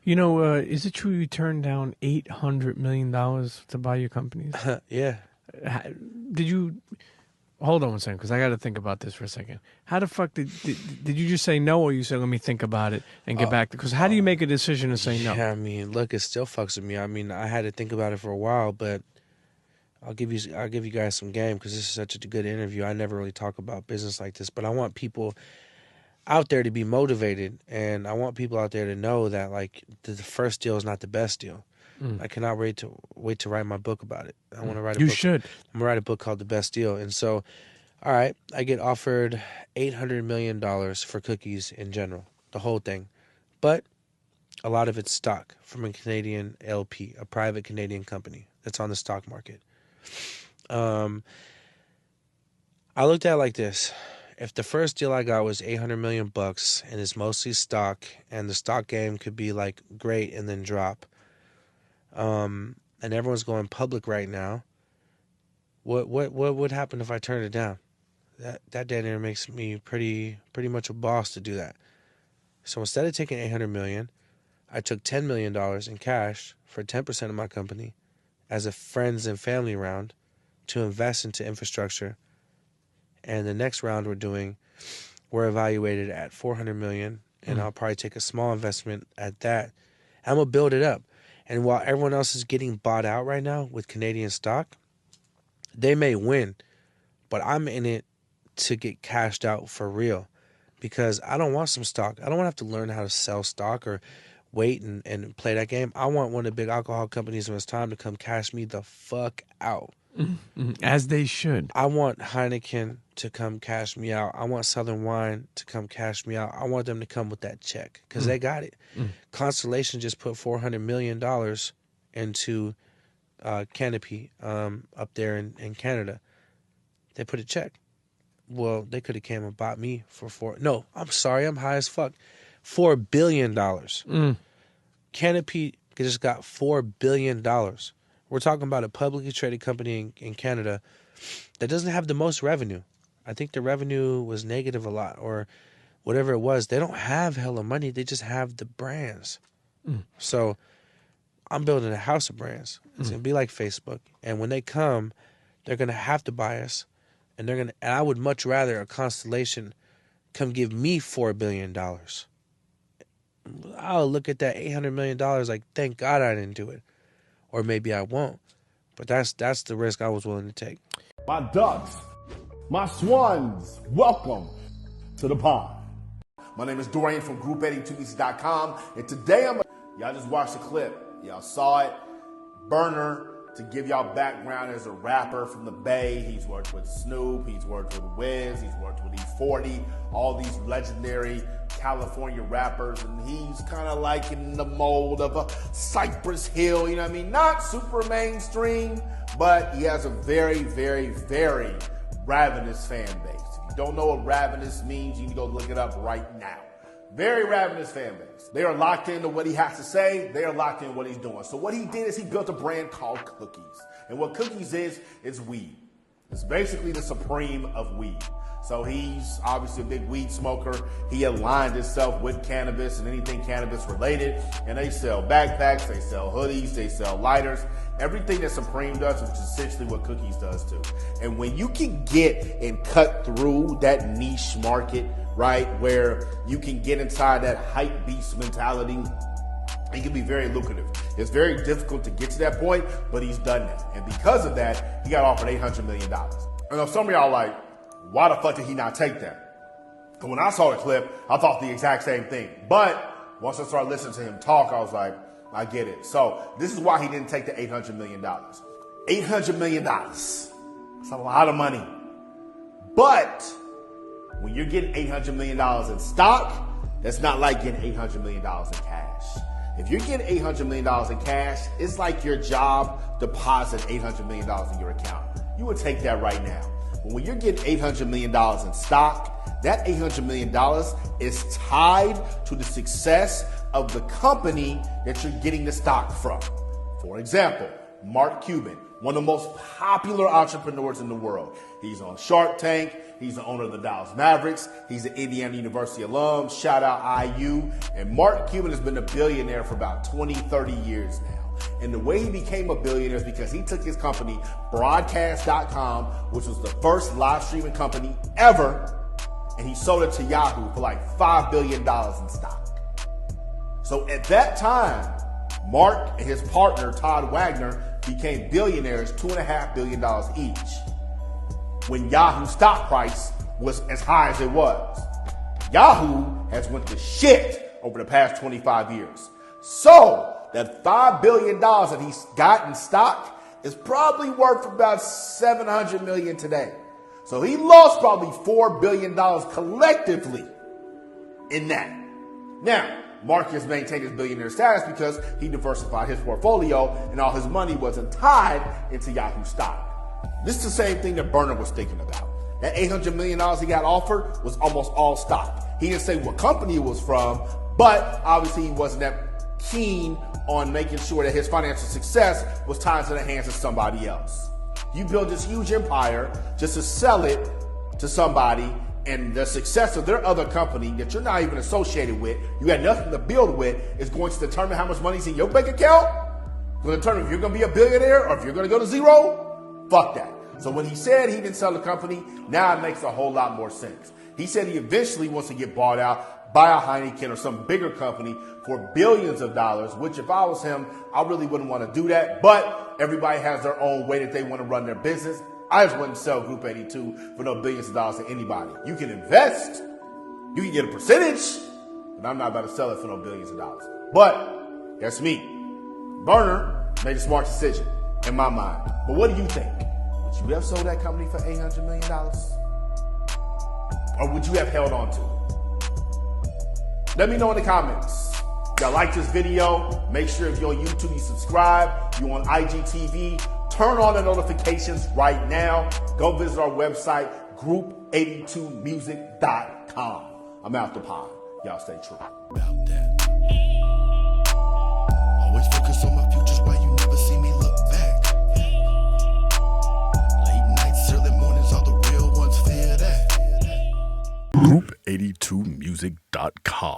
Is it true you turned down $800 million to buy your companies? Yeah. Did you hold on one second? Because I got to think about this for a second. How the fuck did you just say no, or you said let me think about it and get back? Because how do you make a decision to say no? Yeah, I mean, look, it still fucks with me. I mean, I had to think about it for a while, but I'll give you guys some game because this is such a good interview. I never really talk about business like this, but I want people out there to be motivated, and I want people out there to know that like the first deal is not the best deal. I cannot wait to write my book about it. I want to write a book. You should. I'm gonna write a book called The Best Deal. And so, all right, I get offered $800 million for cookies in general, the whole thing, but a lot of it's stock from a Canadian LP, a private Canadian company that's on the stock market. I looked at it like this. If the first deal I got was $800 million and it's mostly stock, and the stock game could be like great and then drop, and everyone's going public right now, what would happen if I turned it down? That dead air makes me pretty much a boss to do that. So instead of taking $800 million, I took $10 million in cash for 10% of my company as a friends and family round to invest into infrastructure. And the next round we're evaluated at $400 million, and I'll probably take a small investment at that. I'm gonna build it up. And while everyone else is getting bought out right now with Canadian stock, they may win, but I'm in it to get cashed out for real, because I don't want some stock. I don't want to have to learn how to sell stock or wait and play that game. I want one of the big alcohol companies when it's time to come cash me the fuck out. As they should. I want Heineken to come cash me out. I want Southern Wine to come cash me out. I want them to come with that check because they got it. Constellation just put $400 million into Canopy up there in Canada. They put a check. Well, they could have came and bought me for No, I'm sorry. I'm high as fuck. $4 billion. Canopy just got $4 billion. We're talking about a publicly traded company in Canada that doesn't have the most revenue. I think the revenue was negative a lot or whatever it was. They don't have hella money. They just have the brands. So I'm building a house of brands. It's going to be like Facebook. And when they come, they're going to have to buy us. And I would much rather a Constellation come give me $4 billion. I'll look at that $800 million like, thank God I didn't do it. Or maybe I won't. But that's the risk I was willing to take. My ducks, my swans, welcome to the pond. My name is Dorian from group82pieces.com, and today y'all just watched the clip. Y'all saw it. Berner, to give y'all background, as a rapper from the Bay. He's worked with Snoop, he's worked with Wiz, he's worked with E40, all these legendary California rappers, and he's kind of like in the mold of a Cypress Hill, you know what I mean? Not super mainstream, but he has a very, very, very ravenous fan base. If you don't know what ravenous means, you need to go look it up right now. Very ravenous fan base. They are locked into what he has to say. They are locked in what he's doing. So what he did is he built a brand called Cookies. And what Cookies is weed. It's basically the supreme of weed. So he's obviously a big weed smoker. He aligned himself with cannabis and anything cannabis related. And they sell backpacks, they sell hoodies, they sell lighters. Everything that Supreme does, which is essentially what Cookies does too. And when you can get and cut through that niche market, right, where you can get inside that hype beast mentality, it can be very lucrative. It's very difficult to get to that point, but he's done that. And because of that, he got offered $800 million. I know some of y'all are like, why the fuck did he not take that? And when I saw the clip, I thought the exact same thing. But once I started listening to him talk, I was like, I get it. So this is why he didn't take the $800 million. $800 million. That's a lot of money. But when you're getting $800 million in stock, that's not like getting $800 million in cash. If you're getting $800 million in cash, it's like your job deposit $800 million in your account. You would take that right now. But when you're getting $800 million in stock, that $800 million is tied to the success of the company that you're getting the stock from. For example, Mark Cuban, one of the most popular entrepreneurs in the world. He's on Shark Tank. He's the owner of the Dallas Mavericks. He's an Indiana University alum. Shout out IU. And Mark Cuban has been a billionaire for about 20, 30 years now. And the way he became a billionaire is because he took his company, Broadcast.com, which was the first live streaming company ever, and he sold it to Yahoo for like $5 billion in stock. So at that time, Mark and his partner, Todd Wagner, became billionaires, $2.5 billion each, when Yahoo stock price was as high as it was. Yahoo has went to shit over the past 25 years. So that $5 billion that he's got in stock is probably worth about $700 million today. So he lost probably $4 billion collectively in that. Now, Mark has maintained his billionaire status because he diversified his portfolio and all his money wasn't tied into Yahoo stock. This is the same thing that Berner was thinking about. That $800 million he got offered was almost all stock. He didn't say what company it was from, but obviously he wasn't that keen on making sure that his financial success was tied to the hands of somebody else. You build this huge empire just to sell it to somebody, and the success of their other company that you're not even associated with, you had nothing to build with, is going to determine how much money's in your bank account. It's going to determine if you're going to be a billionaire or if you're going to go to zero. Fuck that. So when he said he didn't sell the company, now it makes a whole lot more sense. He said he eventually wants to get bought out by a Heineken or some bigger company for billions of dollars, which if I was him, I really wouldn't want to do that. But everybody has their own way that they want to run their business. I just wouldn't sell Group 82 for no billions of dollars to anybody. You can invest, you can get a percentage, but I'm not about to sell it for no billions of dollars. But that's me. Berner made a smart decision in my mind. But what do you think? Would you have sold that company for $800 million? Or would you have held on to it? Let me know in the comments. If y'all like this video, make sure if you're on YouTube, you subscribe. You're on IGTV, turn on the notifications right now. Go visit our website, group82music.com. I'm out the pod. Y'all stay true. About that. Always focus on my futures while you never see me look back. Late nights, early mornings, all the real ones fear that. Group82music.com.